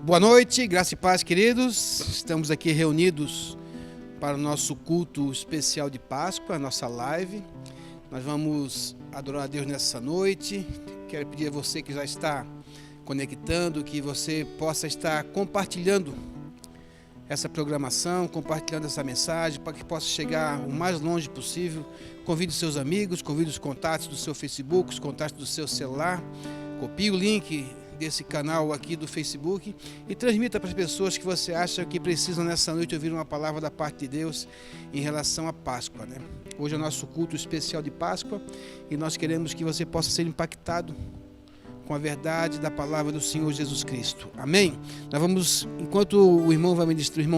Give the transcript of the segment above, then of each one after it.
Boa noite, graça e paz, queridos. Estamos aqui reunidos para o nosso culto especial de Páscoa, a nossa live. Nós vamos adorar a Deus nessa noite. Quero pedir a você que já está conectando, que você possa estar compartilhando essa programação, compartilhando essa mensagem, para que possa chegar o mais longe possível. Convide os seus amigos, convide os contatos do seu Facebook, os contatos do seu celular. Copie o link desse canal aqui do Facebook e transmita para as pessoas que você acha que precisam nessa noite ouvir uma palavra da parte de Deus em relação à Páscoa, né? Hoje é o nosso culto especial de Páscoa e nós queremos que você possa ser impactado com a verdade da palavra do Senhor Jesus Cristo. Amém? Nós vamos, enquanto o irmão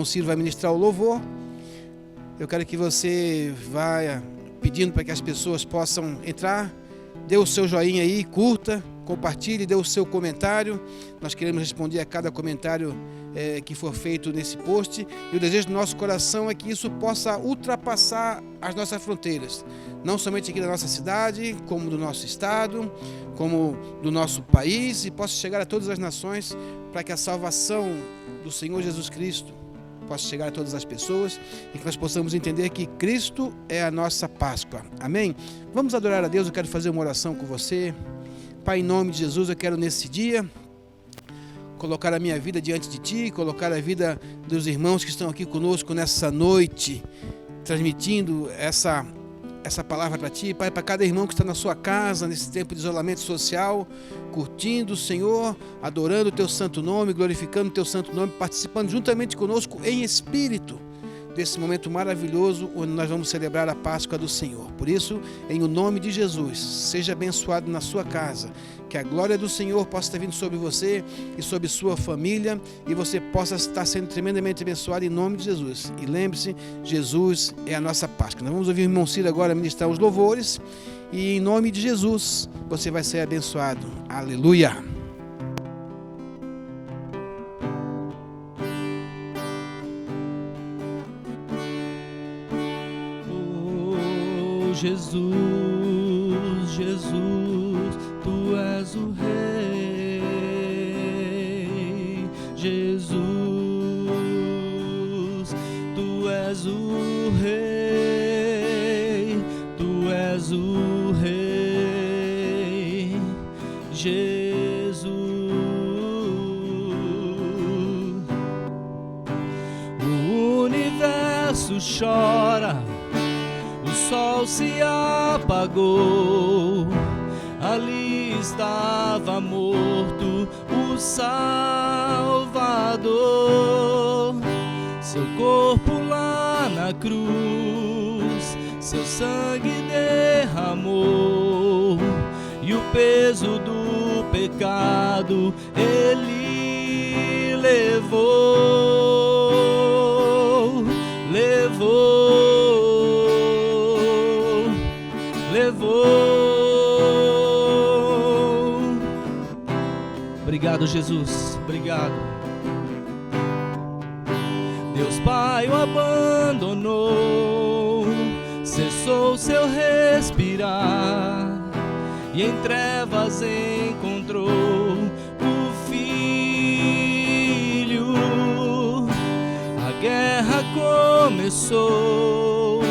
Ciro vai ministrar o louvor, eu quero que você vá pedindo para que as pessoas possam entrar, dê o seu joinha aí, curta, compartilhe, dê o seu comentário. Nós queremos responder a cada comentário que for feito nesse post. E o desejo do nosso coração é que isso possa ultrapassar as nossas fronteiras. Não somente aqui da nossa cidade, como do nosso estado, como do nosso país, e possa chegar a todas as nações, para que a salvação do Senhor Jesus Cristo possa chegar a todas as pessoas e que nós possamos entender que Cristo é a nossa Páscoa. Amém? Vamos adorar a Deus. Eu quero fazer uma oração com você. Pai, em nome de Jesus, eu quero nesse dia colocar a minha vida diante de Ti, colocar a vida dos irmãos que estão aqui conosco nessa noite, transmitindo essa palavra para Ti, Pai, para cada irmão que está na sua casa, nesse tempo de isolamento social, curtindo o Senhor, adorando o Teu santo nome, glorificando o Teu santo nome, participando juntamente conosco em espírito, desse momento maravilhoso onde nós vamos celebrar a Páscoa do Senhor. Por isso, em o nome de Jesus, seja abençoado na sua casa, que a glória do Senhor possa estar vindo sobre você e sobre sua família, e você possa estar sendo tremendamente abençoado em nome de Jesus. E lembre-se, Jesus é a nossa Páscoa. Nós vamos ouvir o irmão Ciro agora ministrar os louvores, e em nome de Jesus, você vai ser abençoado. Aleluia! Jesus, Jesus, Tu és o Rei. Jesus, Tu és o Rei. Tu és o Rei. Jesus, o universo chora. O sol se apagou, ali estava morto o Salvador. Seu corpo lá na cruz, seu sangue derramou, e o peso do pecado ele levou. Obrigado, Jesus, obrigado. Deus Pai o abandonou, cessou seu respirar, e em trevas encontrou o Filho. A guerra começou,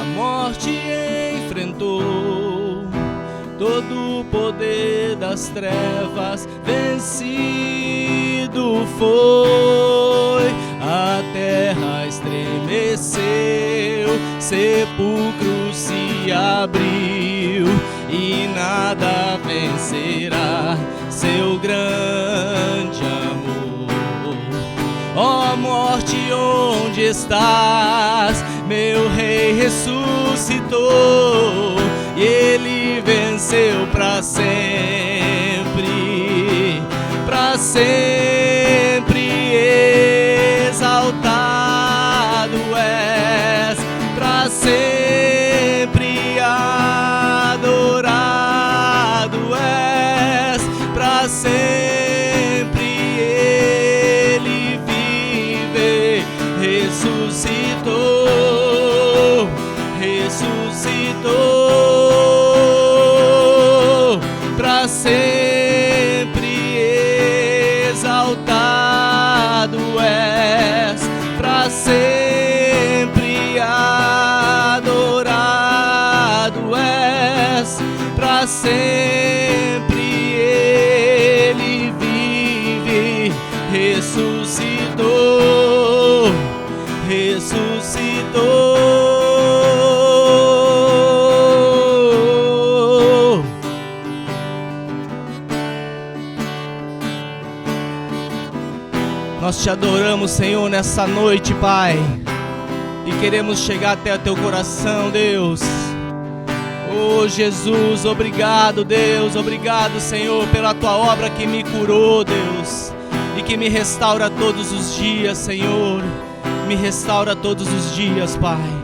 a morte enfrentou, todo o poder das trevas vencido foi. A terra estremeceu, sepulcro se abriu, e nada vencerá seu grande amor. Ó morte, onde estás? Meu Rei ressuscitou, e Ele venceu para sempre, para sempre. Exaltado és, para sempre adorado és, para sempre Ele vive, ressuscitou, ressuscitou, para sempre exaltado. és, pra sempre adorado és, pra sempre ele vive, ressuscitou, ressuscitou. Nós te adoramos, Senhor, nessa noite, Pai, e queremos chegar até o teu coração, Deus. Oh, Jesus, obrigado, Deus, obrigado, Senhor, pela tua obra que me curou, Deus, e que me restaura todos os dias, Senhor, me restaura todos os dias, Pai.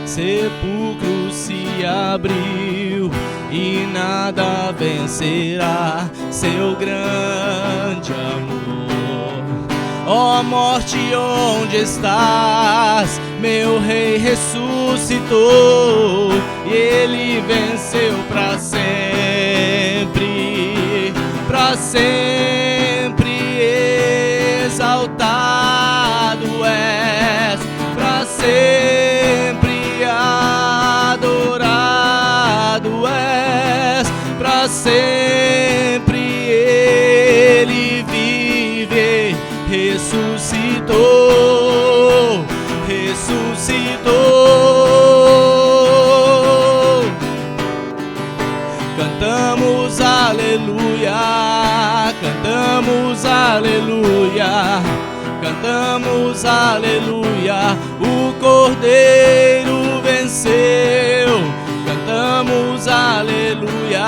Sepulcro se abriu e nada vencerá seu grande amor. Ó morte, onde estás? Meu rei ressuscitou e ele venceu para sempre, para sempre. Exaltado és, para sempre adorado és, pra sempre ele vive, ressuscitou, ressuscitou. Cantamos aleluia, cantamos aleluia, cantamos aleluia, o Cordeiro venceu. Cantamos aleluia,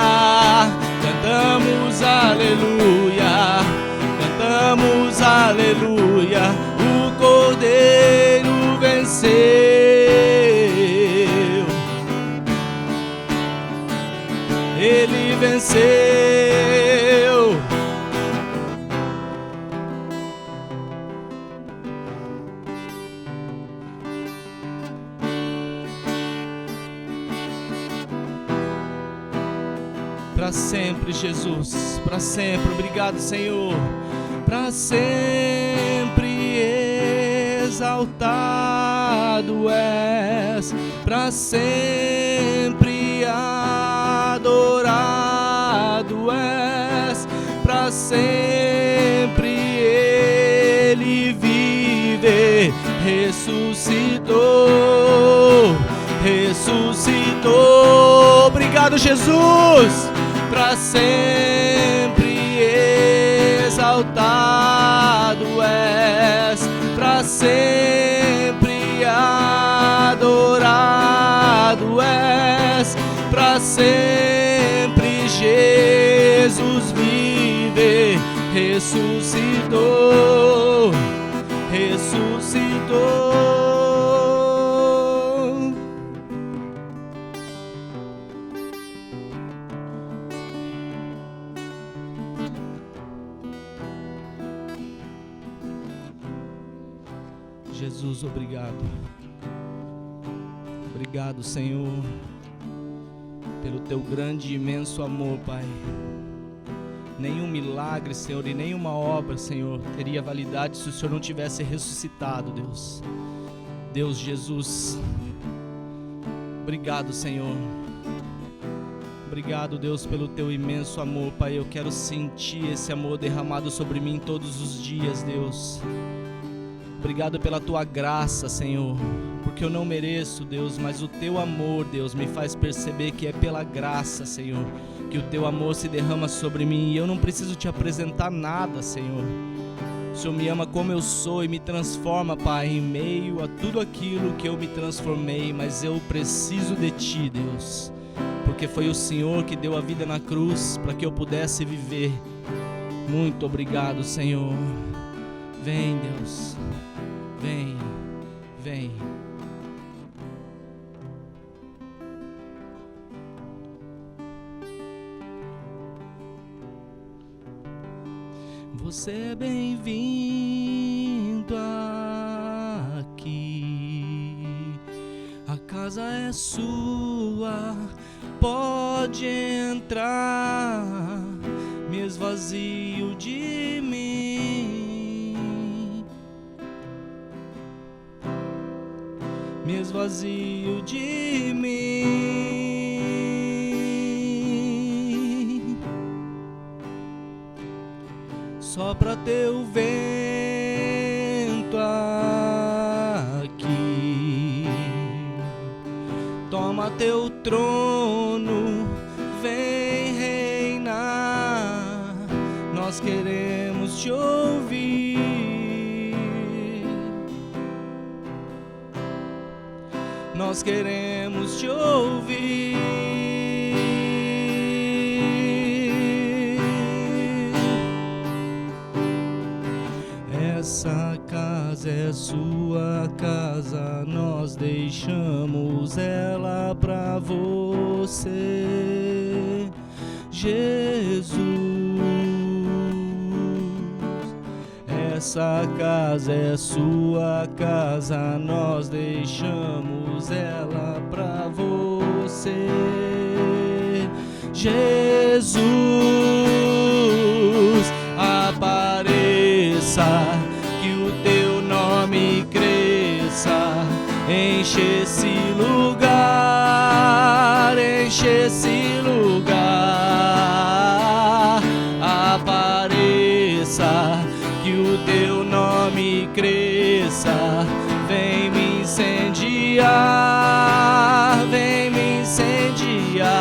cantamos aleluia, cantamos aleluia, o Cordeiro venceu. Ele venceu. Para sempre, Jesus, para sempre. Obrigado, Senhor. Para sempre exaltado és, para sempre adorado és, para sempre ele vive, ressuscitou, ressuscitou. Obrigado, Jesus. Para sempre exaltado és, para sempre adorado és, para sempre Jesus vive, ressuscitou, ressuscitou. Jesus, obrigado. Obrigado, Senhor, pelo teu grande e imenso amor, Pai. Nenhum milagre, Senhor, e nenhuma obra, Senhor, teria validade se o Senhor não tivesse ressuscitado, Deus. Deus, Jesus, obrigado, Senhor. Obrigado, Deus, pelo teu imenso amor, Pai. Eu quero sentir esse amor derramado sobre mim todos os dias, Deus. Obrigado pela tua graça, Senhor, porque eu não mereço, Deus, mas o teu amor, Deus, me faz perceber que é pela graça, Senhor, que o teu amor se derrama sobre mim e eu não preciso te apresentar nada, Senhor. O Senhor me ama como eu sou e me transforma, Pai, em meio a tudo aquilo que eu me transformei, mas eu preciso de ti, Deus, porque foi o Senhor que deu a vida na cruz para que eu pudesse viver. Muito obrigado, Senhor. Vem, Deus. Vem, vem. Você é bem-vindo aqui. A casa é sua, pode entrar. Me esvazio de mim, me esvazio de mim. Sopra teu vento aqui, toma teu trono, vem reinar. Nós queremos te ouvir. Nós queremos te ouvir. Essa casa é sua casa, nós deixamos ela pra você, Jesus. Essa casa é sua casa, nós deixamos ela pra você, Jesus. Apareça, que o teu nome cresça, enche esse lugar, enche esse lugar. Apareça, que o teu nome cresça, vem me incendiar, vem me incendiar.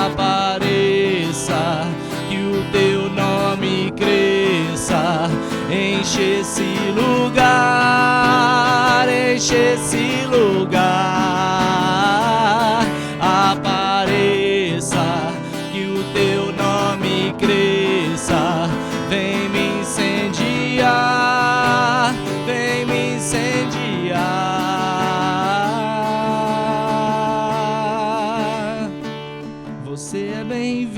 Apareça, que o teu nome cresça, enche esse lugar, enche esse lugar. Apareça, que o teu nome cresça, vem me incendiar, vem me incendiar. Você é bem-vindo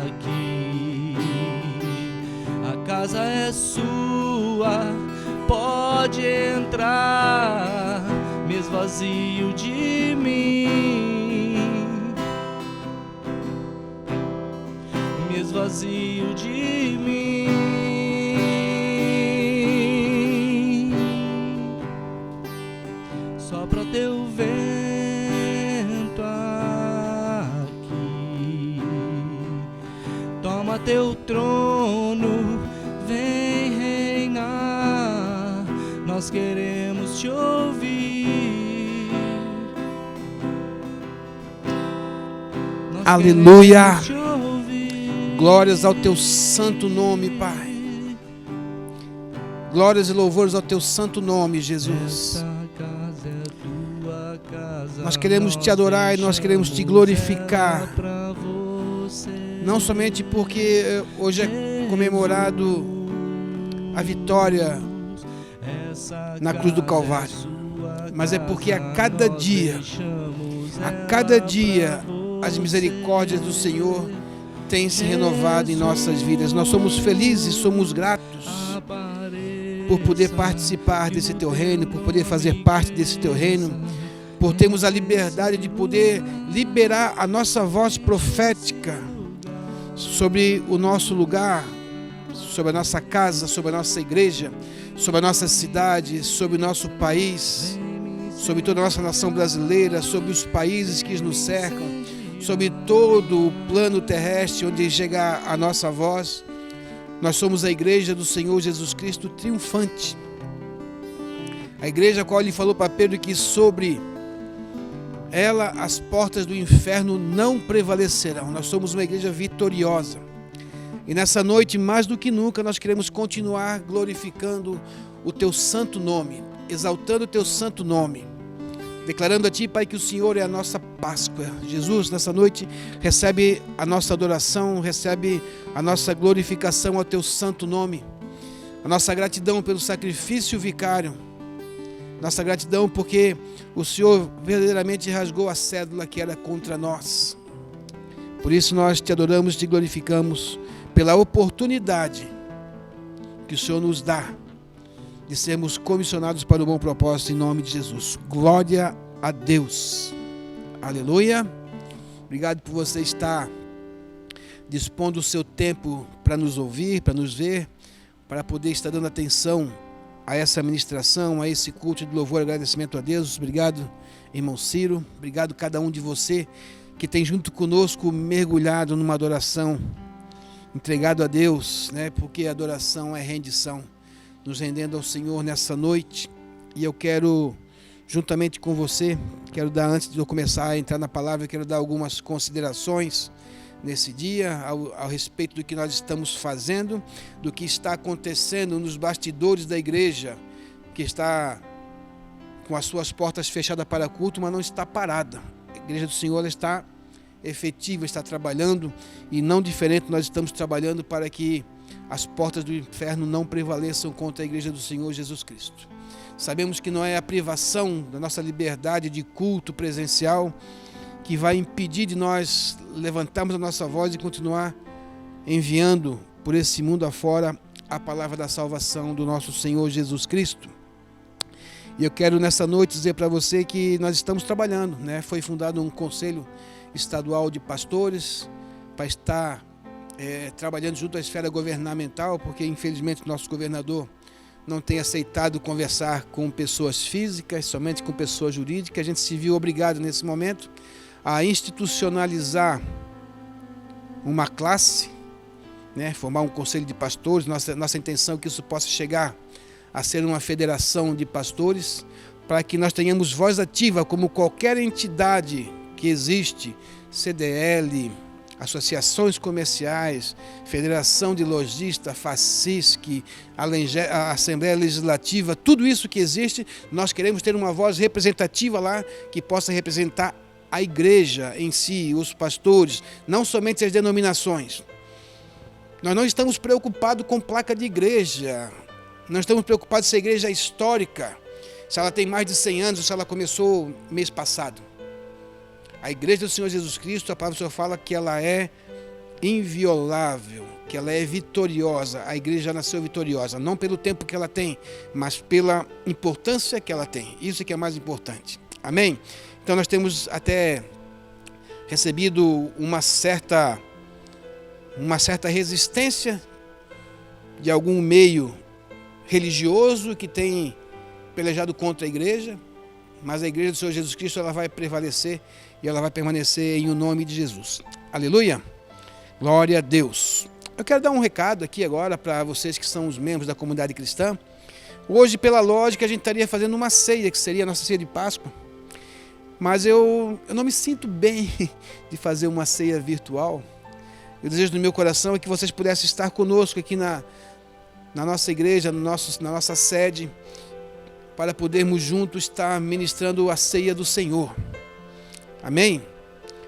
aqui. A casa é sua, pode entrar. Me esvazio de mim, me esvazio de mim. Sopra teu vento aqui, toma teu trono, vem reinar. Nós queremos te ouvir. Nós Aleluia. queremos te ouvir. Glórias ao teu santo nome, Pai. Glórias e louvores ao teu santo nome, Jesus. Essa casa é tua casa, Nós queremos te adorar e nós queremos te glorificar. pra você. Não somente porque hoje é comemorado a vitória na cruz do Calvário, mas é porque a cada dia as misericórdias do Senhor têm se renovado em nossas vidas. Nós somos felizes, somos gratos por poder participar desse teu reino, por poder fazer parte desse teu reino, por termos a liberdade de poder liberar a nossa voz profética sobre o nosso lugar, sobre a nossa casa, sobre a nossa igreja, sobre a nossa cidade, sobre o nosso país, sobre toda a nossa nação brasileira, sobre os países que nos cercam, sobre todo o plano terrestre onde chegar a nossa voz. Nós somos a igreja do Senhor Jesus Cristo triunfante. A igreja a qual ele falou para Pedro que sobre ela as portas do inferno não prevalecerão. Nós somos uma igreja vitoriosa. E nessa noite, mais do que nunca, nós queremos continuar glorificando o teu santo nome, exaltando o teu santo nome, declarando a ti, Pai, que o Senhor é a nossa Páscoa. Jesus, nessa noite, recebe a nossa adoração, recebe a nossa glorificação ao teu santo nome, a nossa gratidão pelo sacrifício vicário, nossa gratidão porque o Senhor verdadeiramente rasgou a cédula que era contra nós. Por isso nós te adoramos e te glorificamos pela oportunidade que o Senhor nos dá de sermos comissionados para o bom propósito em nome de Jesus. Glória a Deus. Aleluia. Obrigado por você estar dispondo o seu tempo para nos ouvir, para nos ver, para poder estar dando atenção a essa ministração, a esse culto de louvor e agradecimento a Deus. Obrigado, irmão Ciro. Obrigado a cada um de você que tem junto conosco mergulhado numa adoração, entregado a Deus, né? Porque a adoração é rendição, nos rendendo ao Senhor nessa noite. E eu quero, juntamente com você, antes de eu começar a entrar na palavra, eu quero dar algumas considerações nesse dia, ao respeito do que nós estamos fazendo, do que está acontecendo nos bastidores da igreja, que está com as suas portas fechadas para culto, mas não está parada. A igreja do Senhor, ela está efetiva, está trabalhando, e não diferente, nós estamos trabalhando para que as portas do inferno não prevaleçam contra a igreja do Senhor Jesus Cristo. Sabemos que não é a privação da nossa liberdade de culto presencial que vai impedir de nós levantarmos a nossa voz e continuar enviando por esse mundo afora a palavra da salvação do nosso Senhor Jesus Cristo. E eu quero nessa noite dizer para você que nós estamos trabalhando, né? Foi fundado um conselho estadual de pastores para estar trabalhando junto à esfera governamental, porque infelizmente o nosso governador não tem aceitado conversar com pessoas físicas, somente com pessoas jurídicas. A gente se viu obrigado nesse momento a institucionalizar uma classe, né? Formar um conselho de pastores. Nossa intenção é que isso possa chegar a ser uma federação de pastores, para que nós tenhamos voz ativa, como qualquer entidade que existe, CDL, associações comerciais, Federação de Lojistas, FACISC, a Assembleia Legislativa, tudo isso que existe, nós queremos ter uma voz representativa lá, que possa representar a igreja em si, os pastores, não somente as denominações. Nós não estamos preocupados com placa de igreja, não estamos preocupados se a igreja é histórica, se ela tem mais de 100 anos ou se ela começou mês passado. A igreja do Senhor Jesus Cristo, a palavra do Senhor fala que ela é inviolável, que ela é vitoriosa. A igreja já nasceu vitoriosa, não pelo tempo que ela tem, mas pela importância que ela tem. Isso que é mais importante. Amém? Então nós temos até recebido uma certa resistência de algum meio religioso que tem pelejado contra a igreja, mas a igreja do Senhor Jesus Cristo, ela vai prevalecer e ela vai permanecer em o nome de Jesus. Aleluia! Glória a Deus! Eu quero dar um recado aqui agora para vocês que são os membros da comunidade cristã. Hoje, pela lógica, a gente estaria fazendo uma ceia, que seria a nossa ceia de Páscoa. Mas eu não me sinto bem de fazer uma ceia virtual. Eu desejo no meu coração é que vocês pudessem estar conosco aqui na nossa igreja, na nossa sede, para podermos juntos estar ministrando a ceia do Senhor. Amém?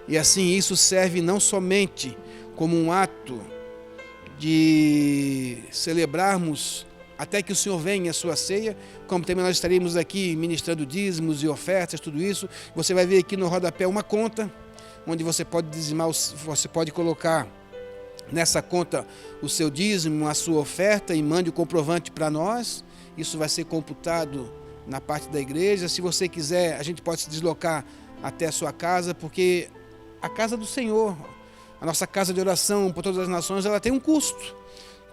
E assim isso serve não somente como um ato de celebrarmos até que o Senhor venha a sua ceia, como também nós estaremos aqui ministrando dízimos e ofertas, tudo isso. Você vai ver aqui no rodapé uma conta, onde você pode dizimar, você pode colocar nessa conta o seu dízimo, a sua oferta, e mande o comprovante para nós. Isso vai ser computado na parte da igreja. Se você quiser, a gente pode se deslocar até a sua casa, porque a casa do Senhor, a nossa casa de oração por todas as nações, ela tem um custo.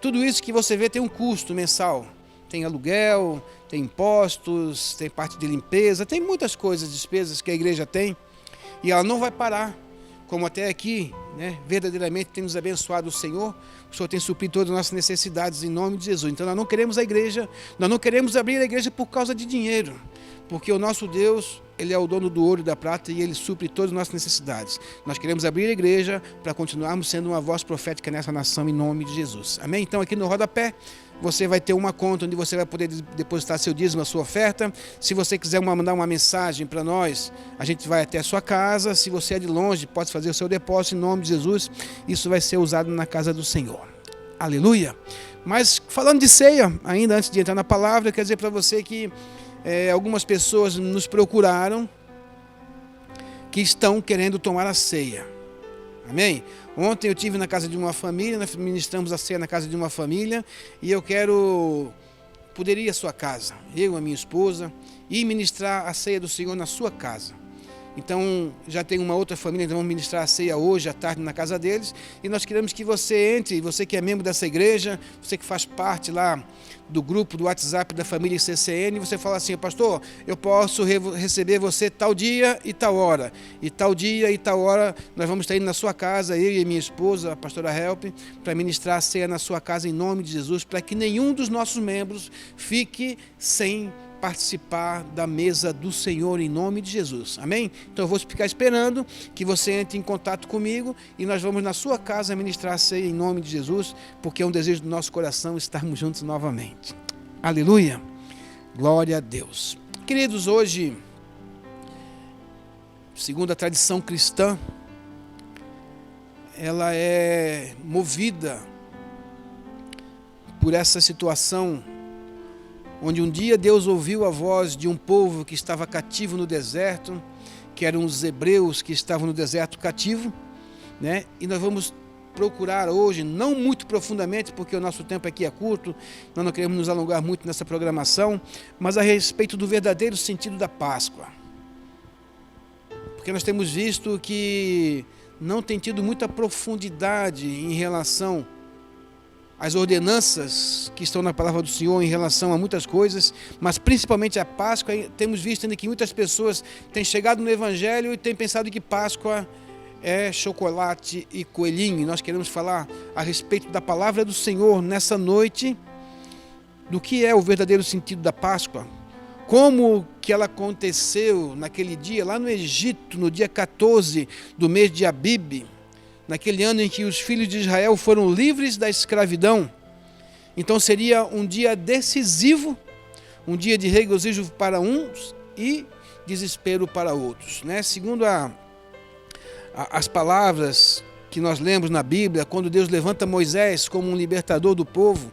Tudo isso que você vê tem um custo mensal. Tem aluguel, tem impostos, tem parte de limpeza, tem muitas coisas, despesas que a igreja tem. E ela não vai parar, como até aqui, né? Verdadeiramente tem nos abençoado o Senhor tem suprido todas as nossas necessidades em nome de Jesus. Então nós não queremos a igreja, nós não queremos abrir a igreja por causa de dinheiro, porque o nosso Deus, Ele é o dono do ouro e da prata e Ele supre todas as nossas necessidades. Nós queremos abrir a igreja para continuarmos sendo uma voz profética nessa nação em nome de Jesus. Amém? Então aqui no rodapé você vai ter uma conta onde você vai poder depositar seu dízimo, a sua oferta. Se você quiser mandar uma mensagem para nós, a gente vai até a sua casa. Se você é de longe, pode fazer o seu depósito em nome de Jesus. Isso vai ser usado na casa do Senhor. Aleluia! Mas falando de ceia, ainda antes de entrar na palavra, eu quero dizer para você que algumas pessoas nos procuraram que estão querendo tomar a ceia. Amém? Ontem eu estive na casa de uma família, nós ministramos a ceia na casa de uma família, e eu poder ir à sua casa, eu e a minha esposa, e ministrar a ceia do Senhor na sua casa. Então, já tem uma outra família, então vamos ministrar a ceia hoje à tarde na casa deles, e nós queremos que você entre, você que é membro dessa igreja, você que faz parte lá do grupo do WhatsApp da família CCN, você fala assim: pastor, eu posso receber você tal dia e tal hora, e tal dia e tal hora nós vamos estar indo na sua casa, eu e minha esposa, a pastora Help, para ministrar a ceia na sua casa em nome de Jesus, para que nenhum dos nossos membros fique sem participar da mesa do Senhor em nome de Jesus, amém? Então eu vou ficar esperando que você entre em contato comigo e nós vamos na sua casa ministrar a ceia em nome de Jesus, porque é um desejo do nosso coração estarmos juntos novamente. Aleluia, glória a Deus. Queridos, hoje, segundo a tradição cristã, ela é movida por essa situação onde um dia Deus ouviu a voz de um povo que estava cativo no deserto, que eram os hebreus que estavam no deserto cativo, né? E nós vamos procurar hoje, não muito profundamente, porque o nosso tempo aqui é curto, nós não queremos nos alongar muito nessa programação, mas a respeito do verdadeiro sentido da Páscoa. Porque nós temos visto que não tem tido muita profundidade em relação as ordenanças que estão na palavra do Senhor em relação a muitas coisas, mas principalmente a Páscoa. Temos visto ainda que muitas pessoas têm chegado no Evangelho e têm pensado que Páscoa é chocolate e coelhinho. E nós queremos falar a respeito da palavra do Senhor nessa noite, do que é o verdadeiro sentido da Páscoa, como que ela aconteceu naquele dia, lá no Egito, no dia 14 do mês de Abib, naquele ano em que os filhos de Israel foram livres da escravidão. Então seria um dia decisivo, um dia de regozijo para uns e desespero para outros, né? Segundo as palavras que nós lemos na Bíblia, quando Deus levanta Moisés como um libertador do povo,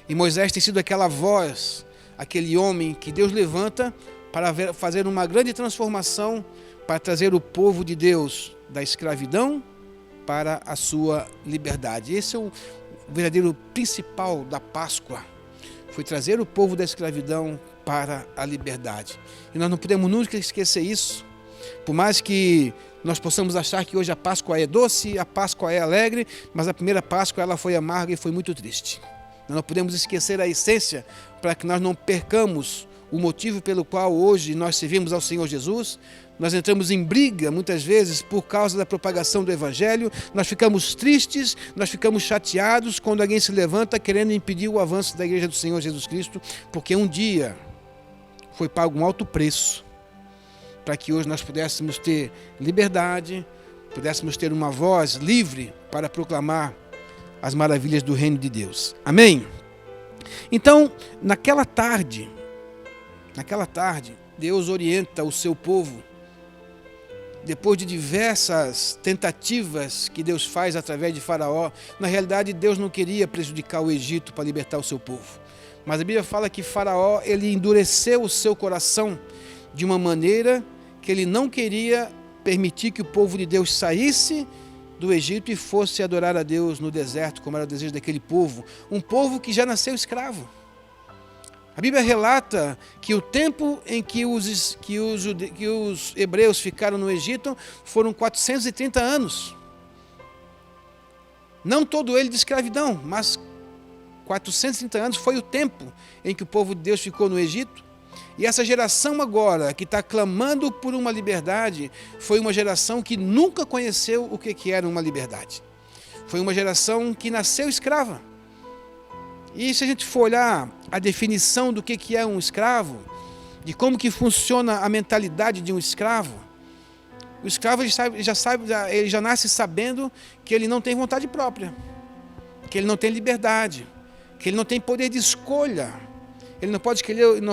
e Moisés tem sido aquela voz, aquele homem que Deus levanta para fazer uma grande transformação, para trazer o povo de Deus da escravidão para a sua liberdade. Esse é o verdadeiro principal da Páscoa, foi trazer o povo da escravidão para a liberdade. E nós não podemos nunca esquecer isso, por mais que nós possamos achar que hoje a Páscoa é doce, a Páscoa é alegre, mas a primeira Páscoa ela foi amarga e foi muito triste. Nós não podemos esquecer a essência, para que nós não percamos o motivo pelo qual hoje nós servimos ao Senhor Jesus. Nós entramos em briga, muitas vezes, por causa da propagação do Evangelho. Nós ficamos tristes, nós ficamos chateados quando alguém se levanta querendo impedir o avanço da Igreja do Senhor Jesus Cristo, porque um dia foi pago um alto preço para que hoje nós pudéssemos ter liberdade, pudéssemos ter uma voz livre para proclamar as maravilhas do reino de Deus. Amém? Então, naquela tarde, Deus orienta o seu povo. Depois de diversas tentativas que Deus faz através de Faraó, na realidade Deus não queria prejudicar o Egito para libertar o seu povo. Mas a Bíblia fala que Faraó, ele endureceu o seu coração de uma maneira que ele não queria permitir que o povo de Deus saísse do Egito e fosse adorar a Deus no deserto, como era o desejo daquele povo. Um povo que já nasceu escravo. A Bíblia relata que o tempo em que os hebreus ficaram no Egito foram 430 anos. Não todo ele de escravidão, mas 430 anos foi o tempo em que o povo de Deus ficou no Egito. E essa geração agora, que está clamando por uma liberdade, foi uma geração que nunca conheceu o que era uma liberdade. Foi uma geração que nasceu escrava. E se a gente for olhar a definição do que é um escravo, de como que funciona a mentalidade de um escravo, o escravo ele já nasce sabendo que ele não tem vontade própria, que ele não tem liberdade, que ele não tem poder de escolha. Ele não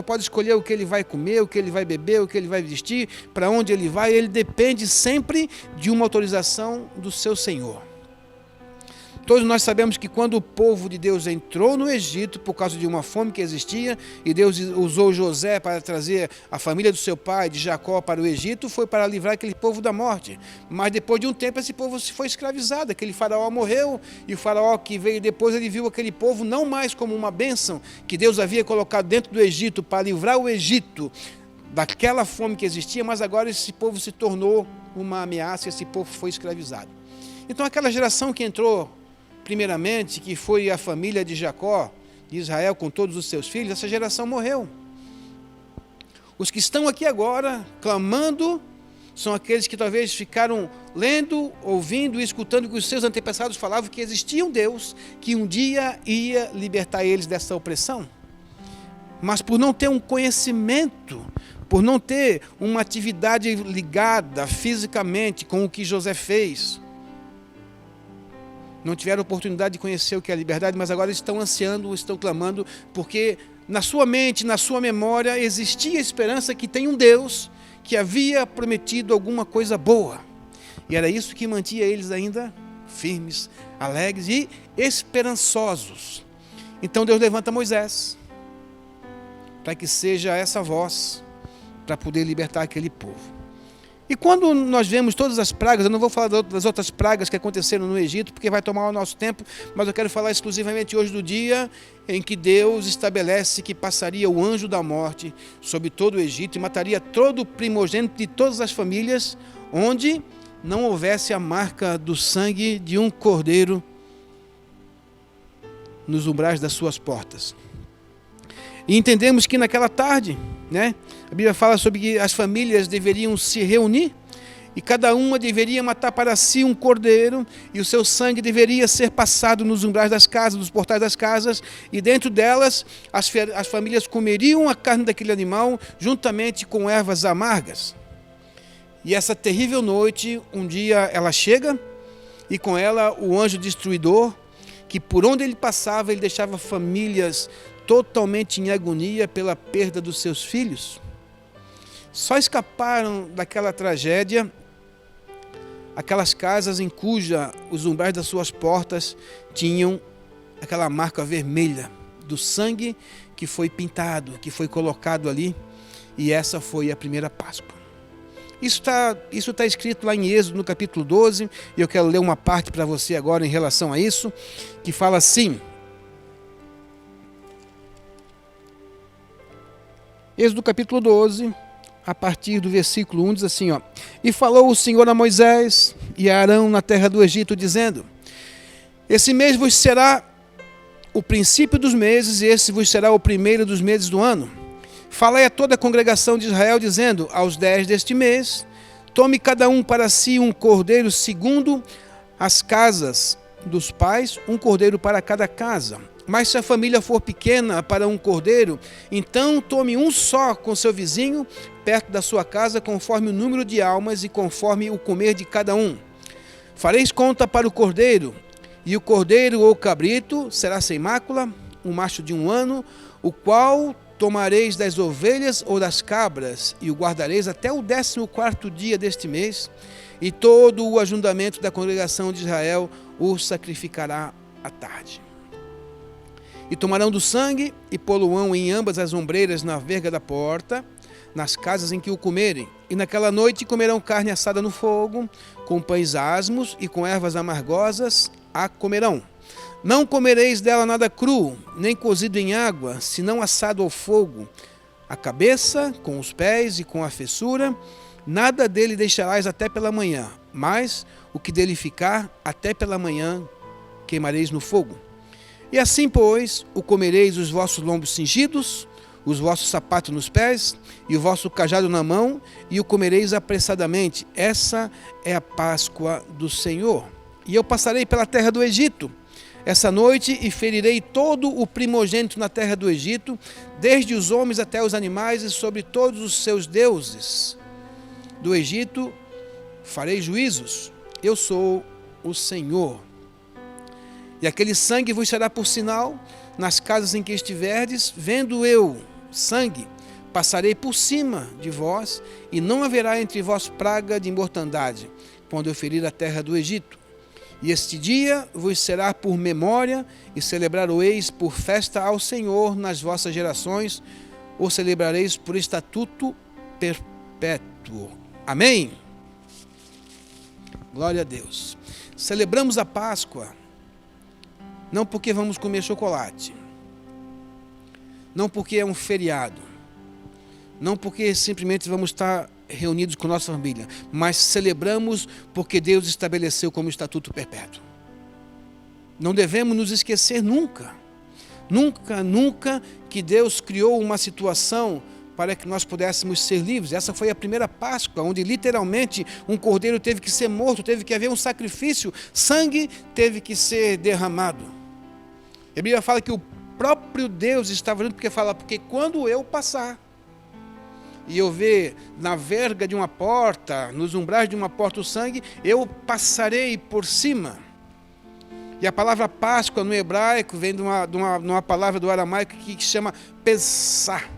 pode escolher o que ele vai comer, o que ele vai beber, o que ele vai vestir, para onde ele vai. Ele depende sempre de uma autorização do seu Senhor. Todos nós sabemos que quando o povo de Deus entrou no Egito, por causa de uma fome que existia, e Deus usou José para trazer a família do seu pai, de Jacó, para o Egito, foi para livrar aquele povo da morte. Mas depois de um tempo, esse povo foi escravizado, aquele faraó morreu, e o faraó que veio depois, ele viu aquele povo não mais como uma bênção que Deus havia colocado dentro do Egito para livrar o Egito daquela fome que existia, mas agora esse povo se tornou uma ameaça, esse povo foi escravizado. Então aquela geração que entrou primeiramente, que foi a família de Jacó, de Israel, com todos os seus filhos, essa geração morreu. Os que estão aqui agora, clamando, são aqueles que talvez ficaram lendo, ouvindo e escutando que os seus antepassados falavam que existia um Deus que um dia ia libertar eles dessa opressão. Mas por não ter um conhecimento, por não ter uma atividade ligada fisicamente com o que José fez, não tiveram oportunidade de conhecer o que é a liberdade, mas agora estão ansiando, estão clamando, porque na sua mente, na sua memória, existia a esperança que tem um Deus que havia prometido alguma coisa boa. E era isso que mantinha eles ainda firmes, alegres e esperançosos. Então Deus levanta Moisés, para que seja essa voz, para poder libertar aquele povo. E quando nós vemos todas as pragas, eu não vou falar das outras pragas que aconteceram no Egito, porque vai tomar o nosso tempo, mas eu quero falar exclusivamente hoje do dia em que Deus estabelece que passaria o anjo da morte sobre todo o Egito e mataria todo o primogênito de todas as famílias, onde não houvesse a marca do sangue de um cordeiro nos umbrais das suas portas. E entendemos que naquela tarde, a Bíblia fala sobre que as famílias deveriam se reunir e cada uma deveria matar para si um cordeiro e o seu sangue deveria ser passado nos umbrais das casas, nos portais das casas, e dentro delas as famílias comeriam a carne daquele animal juntamente com ervas amargas. E essa terrível noite, um dia ela chega e com ela o anjo destruidor, que por onde ele passava ele deixava famílias totalmente em agonia pela perda dos seus filhos. Só escaparam daquela tragédia aquelas casas em cuja os umbrais das suas portas tinham aquela marca vermelha do sangue que foi pintado, que foi colocado ali, e essa foi a primeira Páscoa. Isso está escrito lá em Êxodo, no capítulo 12, e eu quero ler uma parte para você agora em relação a isso, que fala assim. Êxodo capítulo 12, a partir do versículo 1, diz assim, E falou o Senhor a Moisés e a Arão na terra do Egito, dizendo, Esse mês vos será o princípio dos meses, e esse vos será o primeiro dos meses do ano. Falai a toda a congregação de Israel, dizendo, aos 10 deste mês, tome cada um para si um cordeiro segundo as casas dos pais, um cordeiro para cada casa. Mas se a família for pequena para um cordeiro, então tome um só com seu vizinho, perto da sua casa, conforme o número de almas e conforme o comer de cada um. Fareis conta para o cordeiro, e o cordeiro ou cabrito será sem mácula, um macho de 1 ano, o qual tomareis das ovelhas ou das cabras, e o guardareis até o 14º dia deste mês, e todo o ajuntamento da congregação de Israel o sacrificará à tarde. E tomarão do sangue e pô-lo-ão em ambas as ombreiras na verga da porta, nas casas em que o comerem. E naquela noite comerão carne assada no fogo, com pães asmos e com ervas amargosas a comerão. Não comereis dela nada cru, nem cozido em água, senão assado ao fogo. A cabeça, com os pés e com a fessura, nada dele deixarás até pela manhã, mas o que dele ficar, até pela manhã queimareis no fogo. E assim, pois, o comereis os vossos lombos cingidos, os vossos sapatos nos pés, e o vosso cajado na mão, e o comereis apressadamente. Essa é a Páscoa do Senhor. E eu passarei pela terra do Egito essa noite, e ferirei todo o primogênito na terra do Egito, desde os homens até os animais, e sobre todos os seus deuses do Egito farei juízos. Eu sou o Senhor. E aquele sangue vos será por sinal nas casas em que estiverdes, vendo eu sangue, passarei por cima de vós, e não haverá entre vós praga de mortandade, quando eu ferir a terra do Egito. E este dia vos será por memória, e celebrar-o-eis por festa ao Senhor nas vossas gerações, ou celebrareis por estatuto perpétuo. Amém? Glória a Deus. Celebramos a Páscoa, não porque vamos comer chocolate, não porque é um feriado, não porque simplesmente vamos estar reunidos com nossa família, mas celebramos porque Deus estabeleceu como estatuto perpétuo. Não devemos nos esquecer nunca, nunca que Deus criou uma situação para que nós pudéssemos ser livres. Essa foi a primeira Páscoa, onde literalmente um cordeiro teve que ser morto, teve que haver um sacrifício, sangue teve que ser derramado. A Bíblia fala que o próprio Deus estava junto, porque quando eu passar e eu ver na verga de uma porta, nos umbrais de uma porta o sangue, eu passarei por cima. E a palavra Páscoa no hebraico vem de uma palavra do aramaico que chama pesar,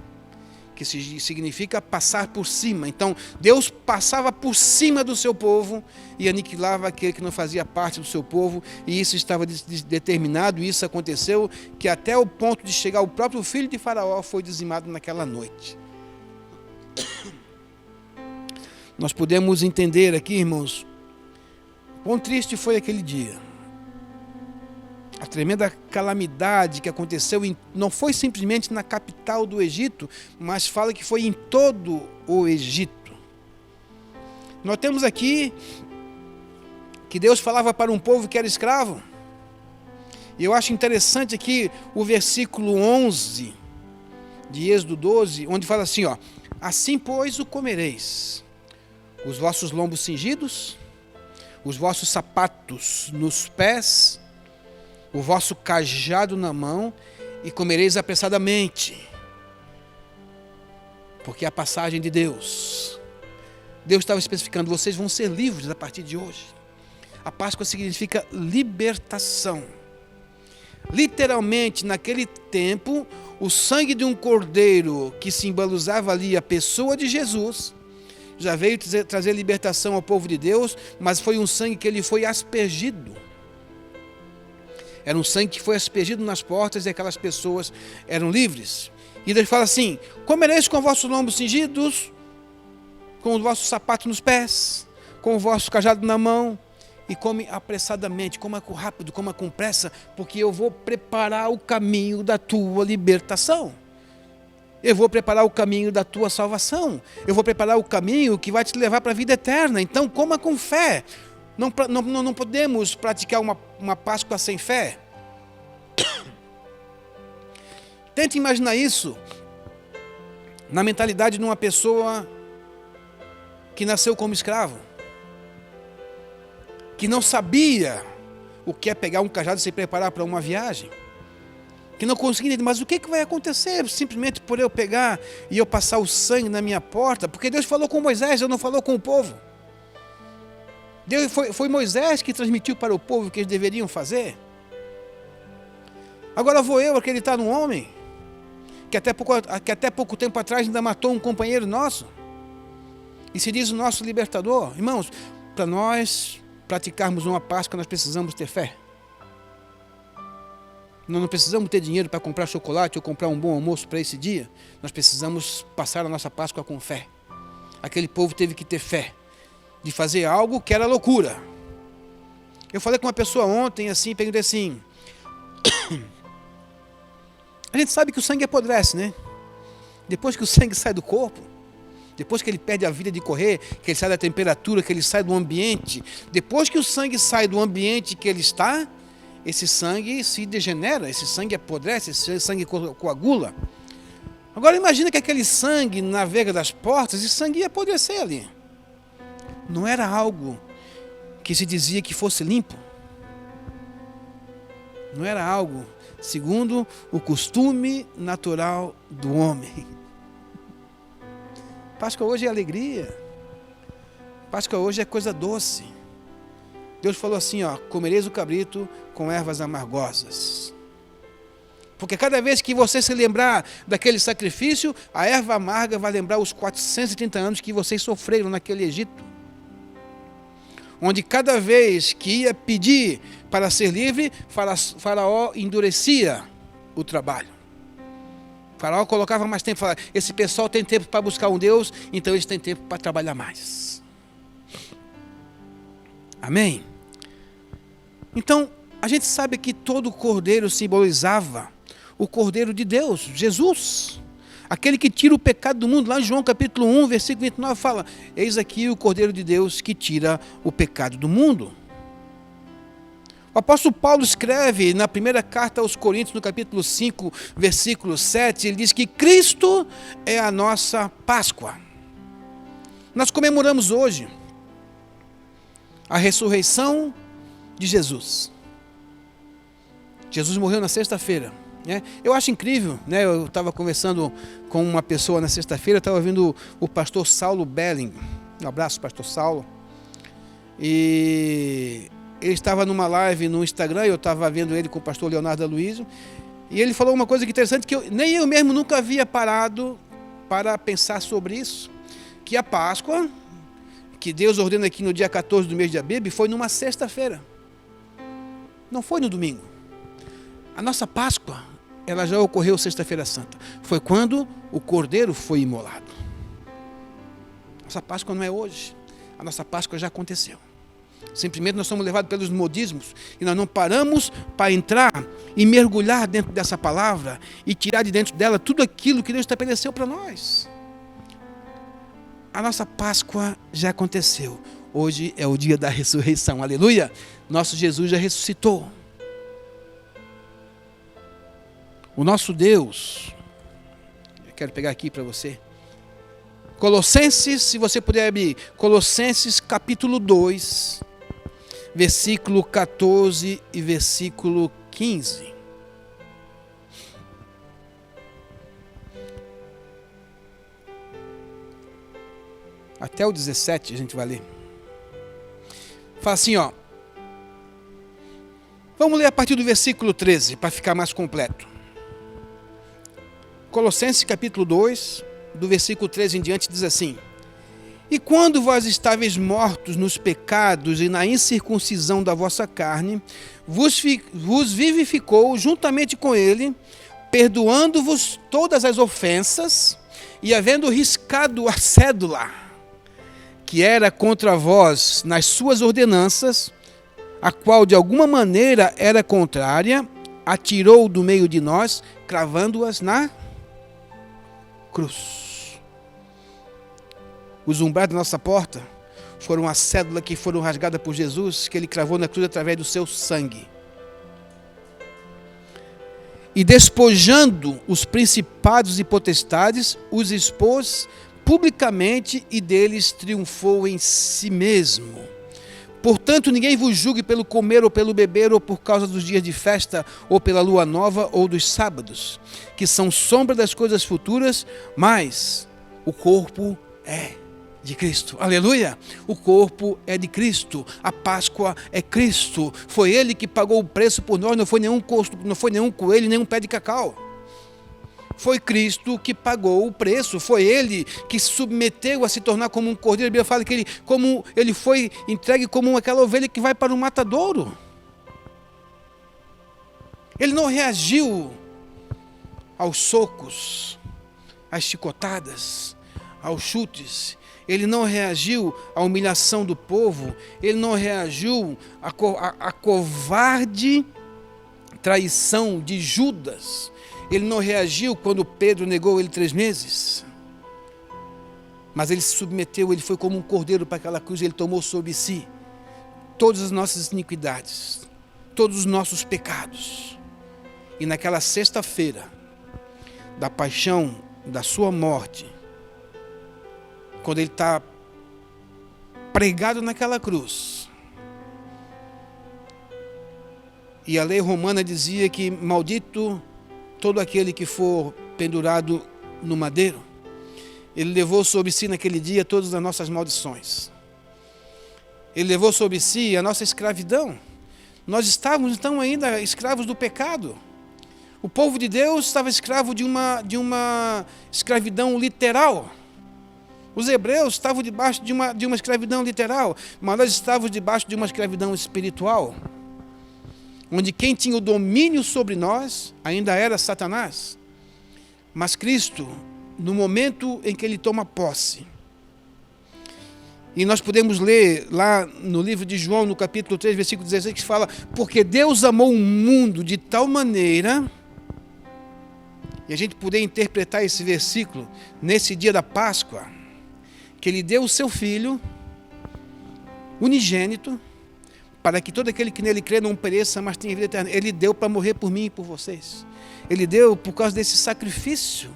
que significa passar por cima. Então Deus passava por cima do seu povo e aniquilava aquele que não fazia parte do seu povo, e isso estava determinado, e isso aconteceu, que até o ponto de chegar o próprio filho de Faraó foi dizimado naquela noite. Nós podemos entender aqui, irmãos, quão triste foi aquele dia. A tremenda calamidade que aconteceu não foi simplesmente na capital do Egito, mas fala que foi em todo o Egito. Nós temos aqui que Deus falava para um povo que era escravo. E eu acho interessante aqui o versículo 11 de Êxodo 12, onde fala assim, ó: assim, pois, o comereis, os vossos lombos cingidos, os vossos sapatos nos pés, o vosso cajado na mão, e comereis apressadamente, porque é a passagem de Deus. Deus estava especificando: vocês vão ser livres a partir de hoje. A Páscoa significa libertação. Literalmente, naquele tempo, o sangue de um cordeiro que simbolizava ali a pessoa de Jesus já veio trazer libertação ao povo de Deus, mas foi um sangue que ele foi aspergido. Era um sangue que foi aspergido nas portas e aquelas pessoas eram livres. E Deus fala assim: comereis com os vossos lombos cingidos, com os vossos sapatos nos pés, com o vosso cajado na mão, e come apressadamente, coma com rápido, coma com pressa, porque eu vou preparar o caminho da tua libertação. Eu vou preparar o caminho da tua salvação. Eu vou preparar o caminho que vai te levar para a vida eterna. Então coma com fé. Não podemos praticar uma Páscoa sem fé. Tente imaginar isso na mentalidade de uma pessoa que nasceu como escravo, que não sabia o que é pegar um cajado e se preparar para uma viagem, que não conseguia entender, mas o que vai acontecer simplesmente por eu pegar e eu passar o sangue na minha porta? Porque Deus falou com Moisés, Deus não falou com o povo. Foi Moisés que transmitiu para o povo o que eles deveriam fazer. Agora vou eu acreditar num homem que até pouco tempo atrás ainda matou um companheiro nosso e se diz o nosso libertador? Irmãos, para nós praticarmos uma Páscoa, nós precisamos ter fé. Nós não precisamos ter dinheiro para comprar chocolate ou comprar um bom almoço para esse dia. Nós precisamos passar a nossa Páscoa com fé. Aquele povo teve que ter fé de fazer algo que era loucura. Eu falei com uma pessoa ontem, assim, perguntei assim: a gente sabe que o sangue apodrece, né? Depois que o sangue sai do corpo, depois que ele perde a vida de correr, que ele sai da temperatura, que ele sai do ambiente, depois que o sangue sai do ambiente que ele está, esse sangue se degenera, esse sangue apodrece, esse sangue coagula. Agora imagina que aquele sangue na veiga das portas, esse sangue ia apodrecer ali. Não era algo que se dizia que fosse limpo. Não era algo segundo o costume natural do homem. Páscoa hoje é alegria. Páscoa hoje é coisa doce. Deus falou assim, ó: comereis o cabrito com ervas amargosas. Porque cada vez que você se lembrar daquele sacrifício, a erva amarga vai lembrar os 430 anos que vocês sofreram naquele Egito. onde cada vez que ia pedir para ser livre, Faraó endurecia o trabalho. Faraó colocava mais tempo, falava, esse pessoal tem tempo para buscar um Deus, então eles têm tempo para trabalhar mais. Amém? Então, a gente sabe que todo cordeiro simbolizava o Cordeiro de Deus, Jesus. Aquele que tira o pecado do mundo. Lá em João capítulo 1, versículo 29 fala, eis aqui o Cordeiro de Deus que tira o pecado do mundo. O apóstolo Paulo escreve na primeira carta aos Coríntios, no capítulo 5, versículo 7, ele diz que Cristo é a nossa Páscoa. Nós comemoramos hoje a ressurreição de Jesus. Jesus morreu na sexta-feira. Eu acho incrível, eu estava conversando com uma pessoa na sexta-feira, estava ouvindo o pastor Saulo Belling, um abraço pastor Saulo, e ele estava numa live no Instagram, eu estava vendo ele com o pastor Leonardo Aloysio, e ele falou uma coisa interessante que nem eu mesmo nunca havia parado para pensar sobre isso, que a Páscoa, que Deus ordena aqui no dia 14 do mês de Abib, foi numa sexta-feira, não foi no domingo. A nossa Páscoa, ela já ocorreu sexta-feira santa. Foi quando o cordeiro foi imolado. Nossa Páscoa não é hoje. A nossa Páscoa já aconteceu. Simplesmente nós somos levados pelos modismos e nós não paramos para entrar e mergulhar dentro dessa palavra e tirar de dentro dela tudo aquilo que Deus estabeleceu para nós. A nossa Páscoa já aconteceu. Hoje é o dia da ressurreição. Aleluia! Nosso Jesus já ressuscitou. O nosso Deus, eu quero pegar aqui para você, Colossenses, se você puder abrir, Colossenses capítulo 2, versículo 14 e versículo 15. Até o 17 a gente vai ler. Fala assim, vamos ler a partir do versículo 13, para ficar mais completo. Colossenses capítulo 2, do versículo 13 em diante, diz assim: E quando vós estáveis mortos nos pecados e na incircuncisão da vossa carne, vos vivificou juntamente com ele, perdoando-vos todas as ofensas, e havendo riscado a cédula, que era contra vós nas suas ordenanças, a qual de alguma maneira era contrária, atirou do meio de nós, cravando-as na cruz. Os umbrais da nossa porta foram a cédula que foram rasgadas por Jesus, que ele cravou na cruz através do seu sangue. E despojando os principados e potestades, os expôs publicamente e deles triunfou em si mesmo. Portanto, ninguém vos julgue pelo comer ou pelo beber, ou por causa dos dias de festa, ou pela lua nova, ou dos sábados, que são sombra das coisas futuras, mas o corpo é de Cristo. Aleluia! O corpo é de Cristo. A Páscoa é Cristo. Foi Ele que pagou o preço por nós, não foi nenhum coelho, nenhum pé de cacau. Foi Cristo que pagou o preço, foi Ele que se submeteu a se tornar como um cordeiro. A Bíblia fala que ele foi entregue como aquela ovelha que vai para o matadouro. Ele não reagiu aos socos, às chicotadas, aos chutes. Ele não reagiu à humilhação do povo. Ele não reagiu à covarde traição de Judas. Ele não reagiu quando Pedro negou ele 3 meses. Mas ele se submeteu, ele foi como um cordeiro para aquela cruz, ele tomou sobre si todas as nossas iniquidades, todos os nossos pecados. E naquela sexta-feira da paixão, da sua morte, quando ele está pregado naquela cruz, e a lei romana dizia que maldito todo aquele que for pendurado no madeiro. Ele levou sobre si naquele dia todas as nossas maldições. Ele levou sobre si a nossa escravidão. Nós estávamos então ainda escravos do pecado. O povo de Deus estava escravo de uma escravidão literal. Os hebreus estavam debaixo de uma escravidão literal, mas nós estávamos debaixo de uma escravidão espiritual, onde quem tinha o domínio sobre nós ainda era Satanás. Mas Cristo, no momento em que ele toma posse, e nós podemos ler lá no livro de João, no capítulo 3, versículo 16, que fala: porque Deus amou o mundo de tal maneira, e a gente poder interpretar esse versículo nesse dia da Páscoa, que ele deu o seu Filho unigênito, para que todo aquele que nele crê não pereça, mas tenha vida eterna. Ele deu para morrer por mim e por vocês. Ele deu por causa desse sacrifício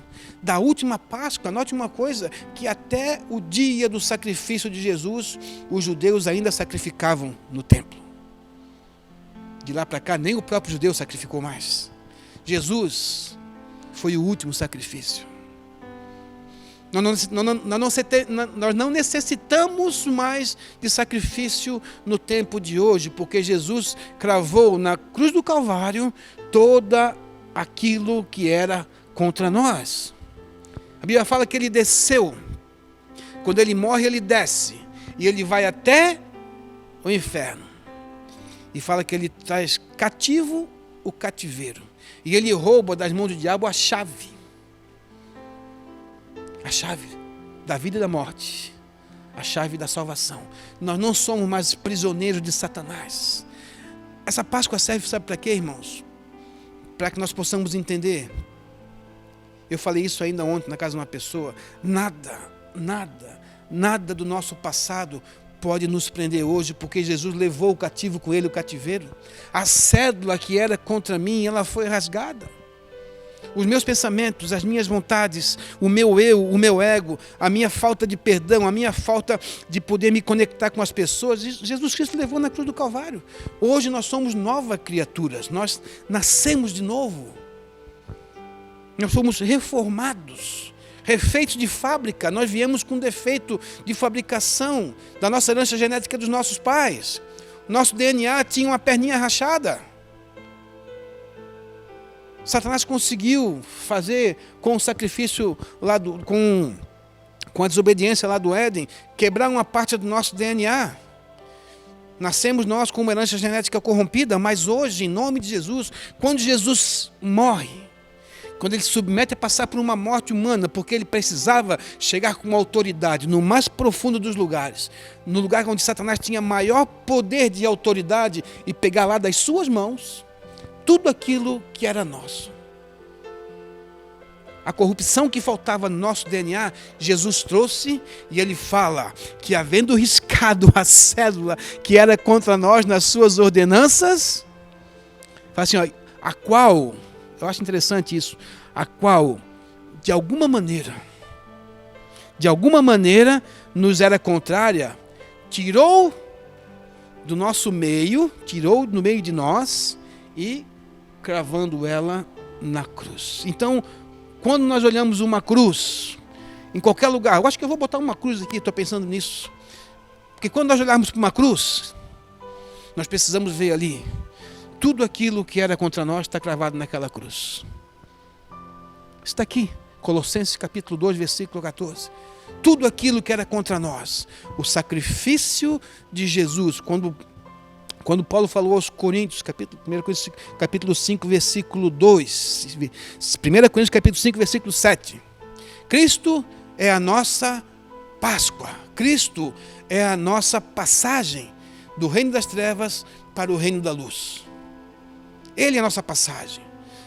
da última Páscoa. Note uma coisa, que até o dia do sacrifício de Jesus, os judeus ainda sacrificavam no templo. De lá para cá, nem o próprio judeu sacrificou mais. Jesus foi o último sacrifício. Nós não necessitamos mais de sacrifício no tempo de hoje, porque Jesus cravou na cruz do Calvário toda aquilo que era contra nós. A Bíblia fala que ele desceu. Quando ele morre, ele desce. E ele vai até o inferno. E fala que ele traz cativo o cativeiro. E ele rouba das mãos do diabo a chave da vida e da morte, a chave da salvação. Nós não somos mais prisioneiros de Satanás. Essa Páscoa serve, sabe para quê, irmãos? Para que nós possamos entender. Eu falei isso ainda ontem na casa de uma pessoa. Nada do nosso passado pode nos prender hoje, porque Jesus levou o cativo com ele, o cativeiro. A cédula que era contra mim, ela foi rasgada. Os meus pensamentos, as minhas vontades, o meu eu, o meu ego, a minha falta de perdão, a minha falta de poder me conectar com as pessoas, Jesus Cristo levou na cruz do Calvário. Hoje nós somos novas criaturas, nós nascemos de novo. Nós somos reformados, refeitos de fábrica. Nós viemos com defeito de fabricação da nossa herança genética dos nossos pais. Nosso DNA tinha uma perninha rachada. Satanás conseguiu fazer com o sacrifício com a desobediência lá do Éden, quebrar uma parte do nosso DNA. Nascemos nós com uma herança genética corrompida, mas hoje, em nome de Jesus, quando Jesus morre, quando ele se submete a passar por uma morte humana, porque ele precisava chegar com uma autoridade no mais profundo dos lugares, no lugar onde Satanás tinha maior poder de autoridade, e pegar lá das suas mãos tudo aquilo que era nosso. A corrupção que faltava no nosso DNA, Jesus trouxe, e ele fala que, havendo riscado a cédula que era contra nós nas suas ordenanças, fala assim, ó, a qual, eu acho interessante isso, a qual, de alguma maneira, nos era contrária, tirou do nosso meio, tirou do meio de nós, e cravando ela na cruz. Então, quando nós olhamos uma cruz, em qualquer lugar, eu acho que eu vou botar uma cruz aqui, estou pensando nisso, porque quando nós olharmos para uma cruz, nós precisamos ver ali, tudo aquilo que era contra nós está cravado naquela cruz. Está aqui, Colossenses capítulo 2, versículo 14. Tudo aquilo que era contra nós, o sacrifício de Jesus, quando Paulo falou aos Coríntios, capítulo 5, versículo 2, 1 Coríntios capítulo 5, versículo 7, Cristo é a nossa Páscoa, Cristo é a nossa passagem do reino das trevas para o reino da luz. Ele é a nossa passagem.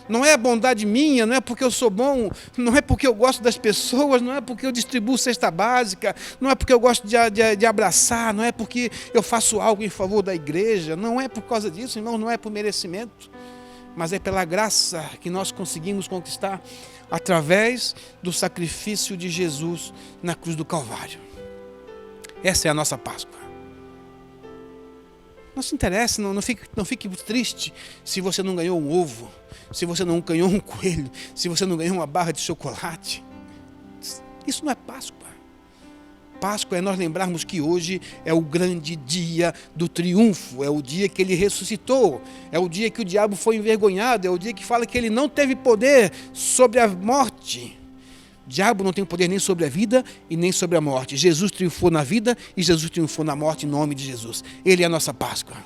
Não é a bondade minha, não é porque eu sou bom, não é porque eu gosto das pessoas, não é porque eu distribuo cesta básica, não é porque eu gosto de abraçar, não é porque eu faço algo em favor da igreja, não é por causa disso, irmão, não é por merecimento, mas é pela graça que nós conseguimos conquistar através do sacrifício de Jesus na cruz do Calvário. Essa é a nossa Páscoa. Não se interessa, não fique triste se você não ganhou um ovo, se você não ganhou um coelho, se você não ganhou uma barra de chocolate. Isso não é Páscoa. Páscoa é nós lembrarmos que hoje é o grande dia do triunfo, é o dia que ele ressuscitou, é o dia que o diabo foi envergonhado, é o dia que fala que ele não teve poder sobre a morte. diabo não tem poder nem sobre a vida e nem sobre a morte. Jesus triunfou na vida e Jesus triunfou na morte em nome de Jesus. Ele é a nossa Páscoa.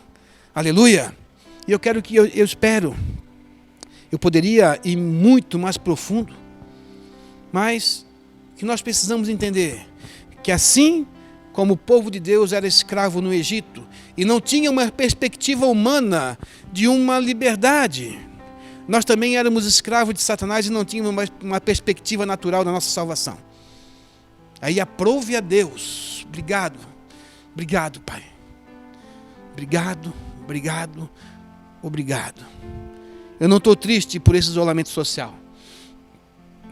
Aleluia! E eu quero que, eu espero, eu poderia ir muito mais profundo, mas que nós precisamos entender que assim como o povo de Deus era escravo no Egito e não tinha uma perspectiva humana de uma liberdade, nós também éramos escravos de Satanás e não tínhamos uma perspectiva natural da nossa salvação. Aí aprove a Deus. Obrigado. Obrigado, Pai. Obrigado, obrigado, obrigado. Eu não estou triste por esse isolamento social.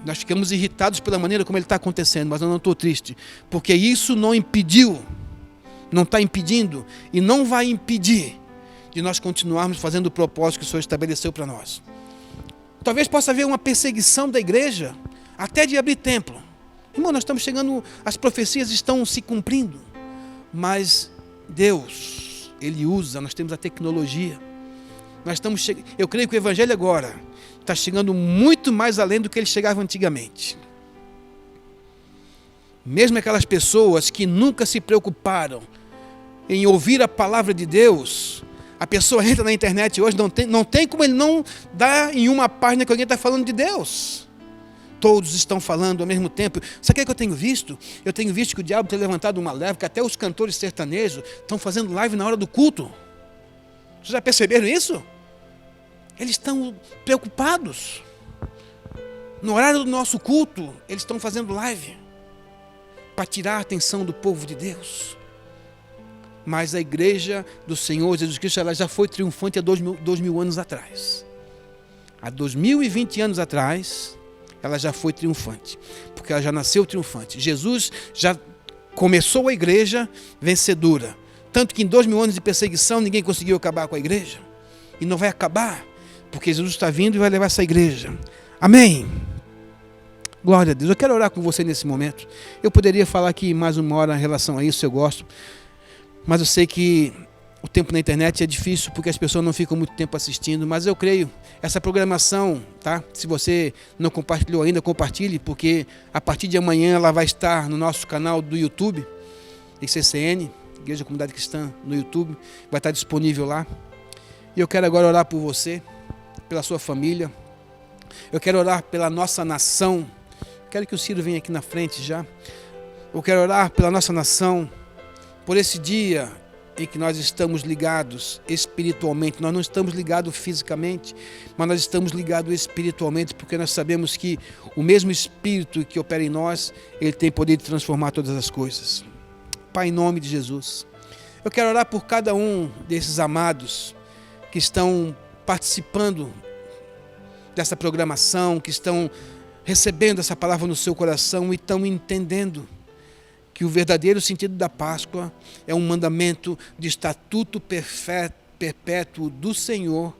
Nós ficamos irritados pela maneira como ele está acontecendo, mas eu não estou triste, porque isso não impediu, não está impedindo e não vai impedir de nós continuarmos fazendo o propósito que o Senhor estabeleceu para nós. Talvez possa haver uma perseguição da igreja, até de abrir templo. Irmão, nós estamos chegando, as profecias estão se cumprindo, mas Deus, Ele usa, nós temos a tecnologia. Eu creio que o Evangelho agora está chegando muito mais além do que ele chegava antigamente. Mesmo aquelas pessoas que nunca se preocuparam em ouvir a palavra de Deus, a pessoa entra na internet hoje, não tem como ele não dar em uma página que alguém está falando de Deus. Todos estão falando ao mesmo tempo. Sabe o que eu tenho visto? Eu tenho visto que o diabo tem levantado uma leva, que até os cantores sertanejos estão fazendo live na hora do culto. Vocês já perceberam isso? Eles estão preocupados. No horário do nosso culto, eles estão fazendo live para tirar a atenção do povo de Deus. Mas a igreja do Senhor Jesus Cristo, ela já foi triunfante há 2000 anos atrás. Há 2020 anos atrás, ela já foi triunfante, porque ela já nasceu triunfante. Jesus já começou a igreja vencedora. Tanto que em 2000 anos de perseguição, ninguém conseguiu acabar com a igreja. E não vai acabar, porque Jesus está vindo e vai levar essa igreja. Amém? Glória a Deus. Eu quero orar com você nesse momento. Eu poderia falar aqui mais uma hora em relação a isso, eu gosto. Mas eu sei que o tempo na internet é difícil, porque as pessoas não ficam muito tempo assistindo. Mas eu creio, essa programação, tá? Se você não compartilhou ainda, compartilhe, porque a partir de amanhã ela vai estar no nosso canal do YouTube, ICCN, Igreja Comunidade Cristã, no YouTube. Vai estar disponível lá. E eu quero agora orar por você, pela sua família. Eu quero orar pela nossa nação. Quero que o Ciro venha aqui na frente já. Eu quero orar pela nossa nação, por esse dia em que nós estamos ligados espiritualmente. Nós não estamos ligados fisicamente, mas nós estamos ligados espiritualmente, porque nós sabemos que o mesmo Espírito que opera em nós, Ele tem poder de transformar todas as coisas. Pai, em nome de Jesus, eu quero orar por cada um desses amados que estão participando dessa programação, que estão recebendo essa palavra no seu coração e estão entendendo que o verdadeiro sentido da Páscoa é um mandamento de estatuto perpétuo do Senhor,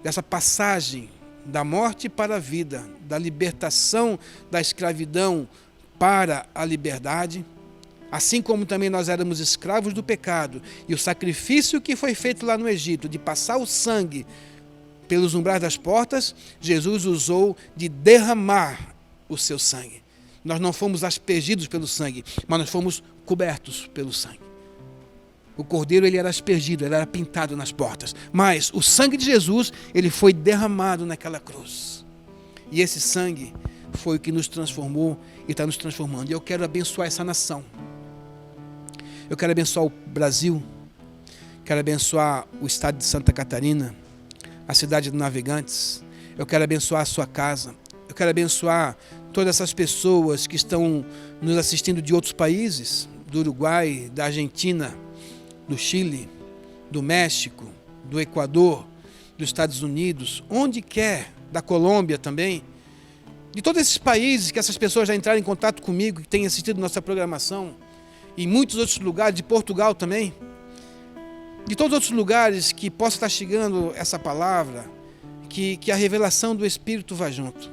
dessa passagem da morte para a vida, da libertação da escravidão para a liberdade, assim como também nós éramos escravos do pecado, e o sacrifício que foi feito lá no Egito, de passar o sangue pelos umbrais das portas, Jesus usou de derramar o seu sangue. Nós não fomos aspergidos pelo sangue, mas nós fomos cobertos pelo sangue. O cordeiro, ele era aspergido, ele era pintado nas portas, mas o sangue de Jesus, ele foi derramado naquela cruz. E esse sangue foi o que nos transformou e está nos transformando. E eu quero abençoar essa nação. Eu quero abençoar o Brasil, quero abençoar o estado de Santa Catarina, a cidade de Navegantes. Eu quero abençoar a sua casa. Eu quero abençoar todas essas pessoas que estão nos assistindo de outros países, do Uruguai, da Argentina, do Chile, do México, do Equador, dos Estados Unidos, onde quer, da Colômbia também, de todos esses países que essas pessoas já entraram em contato comigo, que têm assistido nossa programação, e muitos outros lugares, de Portugal também, de todos os outros lugares que possa estar chegando essa palavra, que a revelação do Espírito vá junto.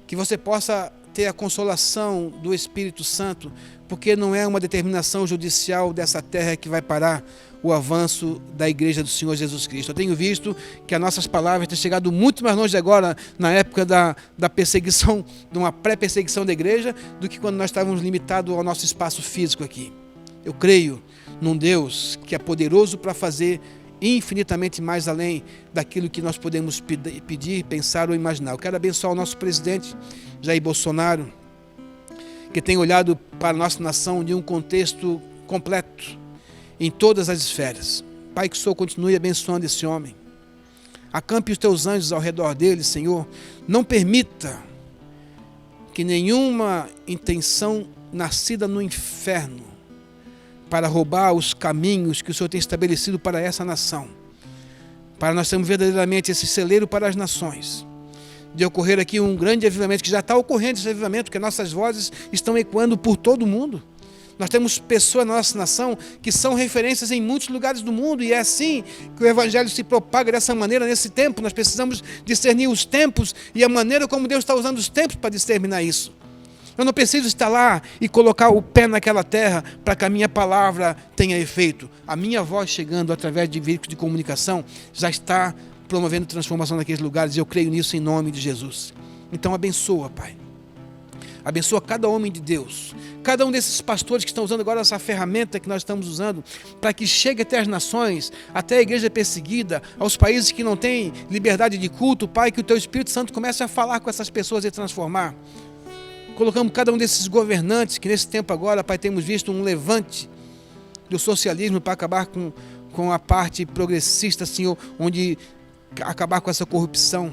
Que você possa ter a consolação do Espírito Santo, porque não é uma determinação judicial dessa terra que vai parar o avanço da igreja do Senhor Jesus Cristo. Eu tenho visto que as nossas palavras têm chegado muito mais longe agora, na época da perseguição, de uma pré-perseguição da igreja, do que quando nós estávamos limitados ao nosso espaço físico aqui. Eu creio num Deus que é poderoso para fazer infinitamente mais além daquilo que nós podemos pedir, pensar ou imaginar. Eu quero abençoar o nosso presidente, Jair Bolsonaro, que tem olhado para a nossa nação de um contexto completo, em todas as esferas. Pai, que o Senhor continue abençoando esse homem. Acampe os teus anjos ao redor dele, Senhor. Não permita que nenhuma intenção nascida no inferno para roubar os caminhos que o Senhor tem estabelecido para essa nação, para nós sermos verdadeiramente esse celeiro para as nações, de ocorrer aqui um grande avivamento, que já está ocorrendo esse avivamento, que nossas vozes estão ecoando por todo o mundo. Nós temos pessoas na nossa nação que são referências em muitos lugares do mundo, e é assim que o Evangelho se propaga dessa maneira nesse tempo. Nós precisamos discernir os tempos e a maneira como Deus está usando os tempos para determinar isso. Eu não preciso estar lá e colocar o pé naquela terra para que a minha palavra tenha efeito. A minha voz chegando através de veículos de comunicação já está promovendo transformação naqueles lugares, e eu creio nisso em nome de Jesus. Então abençoa, Pai. Abençoa cada homem de Deus, cada um desses pastores que estão usando agora essa ferramenta que nós estamos usando, para que chegue até as nações, até a igreja perseguida, aos países que não têm liberdade de culto. Pai, que o Teu Espírito Santo comece a falar com essas pessoas e transformar. Colocamos cada um desses governantes, que nesse tempo agora, Pai, temos visto um levante do socialismo para acabar com a parte progressista, Senhor, onde acabar com essa corrupção.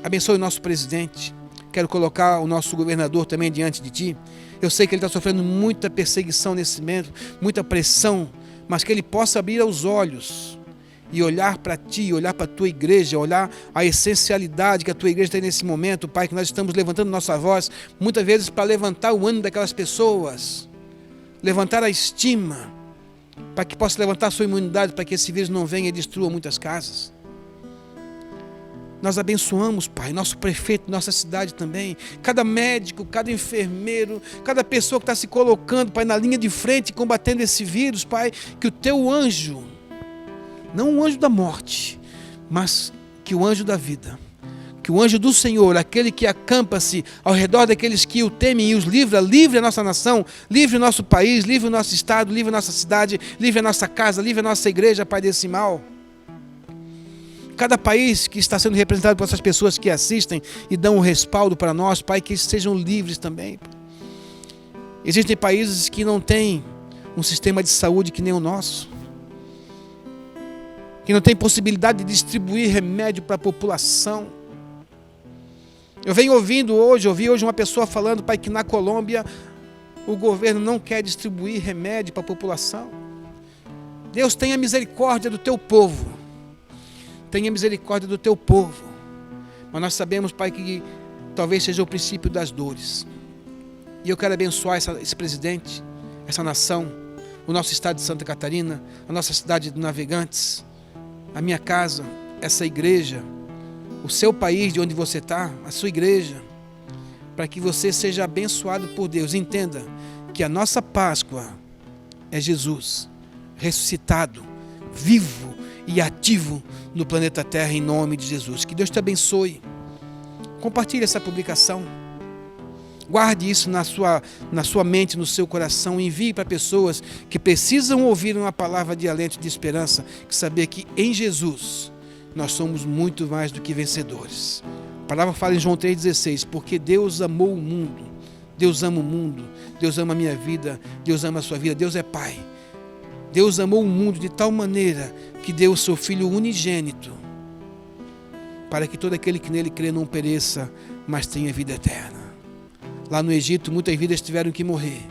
Abençoe o nosso presidente. Quero colocar o nosso governador também diante de Ti. Eu sei que ele está sofrendo muita perseguição nesse momento, muita pressão, mas que ele possa abrir os olhos e olhar para Ti, olhar para a Tua igreja, olhar a essencialidade que a Tua igreja tem nesse momento, Pai, que nós estamos levantando nossa voz, muitas vezes para levantar o ânimo daquelas pessoas, levantar a estima, para que possa levantar a sua imunidade, para que esse vírus não venha e destrua muitas casas. Nós abençoamos, Pai, nosso prefeito, nossa cidade também, cada médico, cada enfermeiro, cada pessoa que está se colocando, Pai, na linha de frente, combatendo esse vírus, Pai, que o Teu anjo, não o anjo da morte, mas que o anjo da vida, que o anjo do Senhor, aquele que acampa-se ao redor daqueles que o temem e os livra, livre a nossa nação, livre o nosso país, livre o nosso estado, livre a nossa cidade, livre a nossa casa, livre a nossa igreja, Pai, desse mal. Cada país que está sendo representado por essas pessoas que assistem e dão um respaldo para nós, Pai, que eles sejam livres também. Existem países que não têm um sistema de saúde que nem o nosso, que não tem possibilidade de distribuir remédio para a população. Eu venho ouvi hoje uma pessoa falando, Pai, que na Colômbia o governo não quer distribuir remédio para a população. Deus, tenha misericórdia do Teu povo. Tenha misericórdia do Teu povo. Mas nós sabemos, Pai, que talvez seja o princípio das dores. E eu quero abençoar esse presidente, essa nação, o nosso estado de Santa Catarina, a nossa cidade de Navegantes, a minha casa, essa igreja, o seu país de onde você está, a sua igreja, para que você seja abençoado por Deus. Entenda que a nossa Páscoa é Jesus, ressuscitado, vivo e ativo no planeta Terra, em nome de Jesus. Que Deus te abençoe. Compartilhe essa publicação. Guarde isso na sua mente, no seu coração. Envie para pessoas que precisam ouvir uma palavra de alento e de esperança, que saber que em Jesus nós somos muito mais do que vencedores. A palavra fala em João 3,16, porque Deus amou o mundo. Deus ama o mundo. Deus ama a minha vida. Deus ama a sua vida. Deus é Pai. Deus amou o mundo de tal maneira que deu o seu Filho unigênito, para que todo aquele que nele crê não pereça, mas tenha vida eterna. Lá no Egito, muitas vidas tiveram que morrer.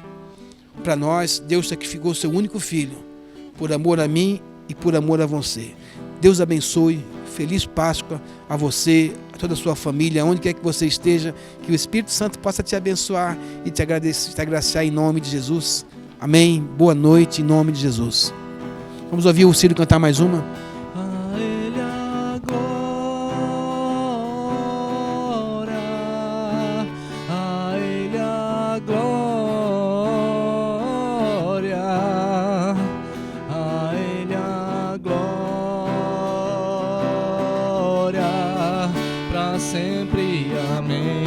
Para nós, Deus sacrificou o seu único Filho, por amor a mim e por amor a você. Deus abençoe, feliz Páscoa a você, a toda a sua família, onde quer que você esteja, que o Espírito Santo possa te abençoar e te agraciar em nome de Jesus. Amém. Boa noite em nome de Jesus. Vamos ouvir o Ciro cantar mais uma. A Ele a glória, a Ele a glória, a Ele a sempre. Amém.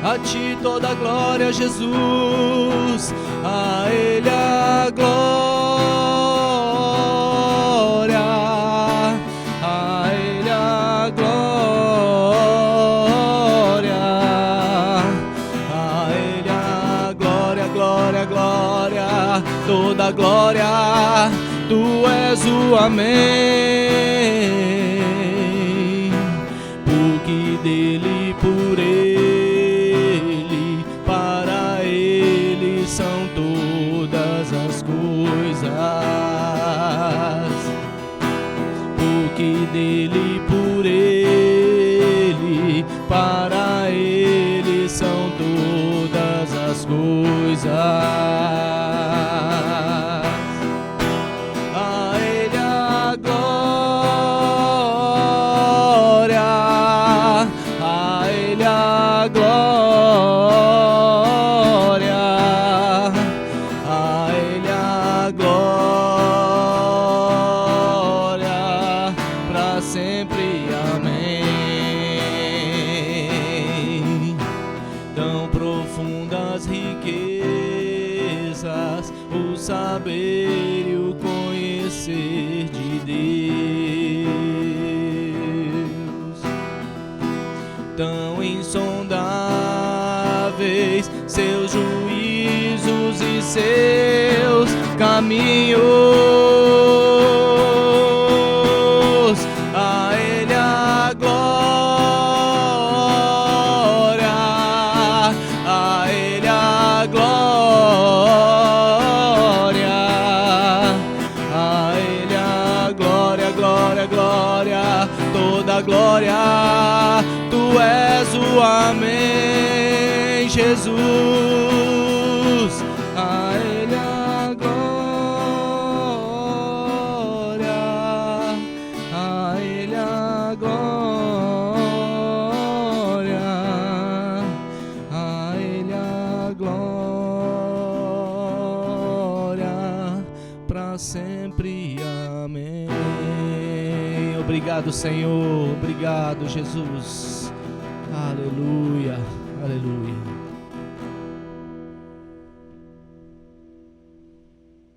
A ti toda a glória, Jesus, a Ele a glória, a Ele a glória, a Ele a glória, glória, glória, toda a glória, Tu és o Amém, porque dele, por Ele, para Ele são todas as coisas, porque dele, por Ele, para Ele são todas as coisas. Saber e o conhecer de Deus, tão insondáveis seus juízos e seus caminhos, a Ele a glória, a Ele a glória, toda glória, Tu és o Amém, Jesus, a Ele a glória, a Ele a glória, a Ele a glória, pra sempre. Amém. Obrigado, Senhor. Obrigado, Jesus. Aleluia. Aleluia.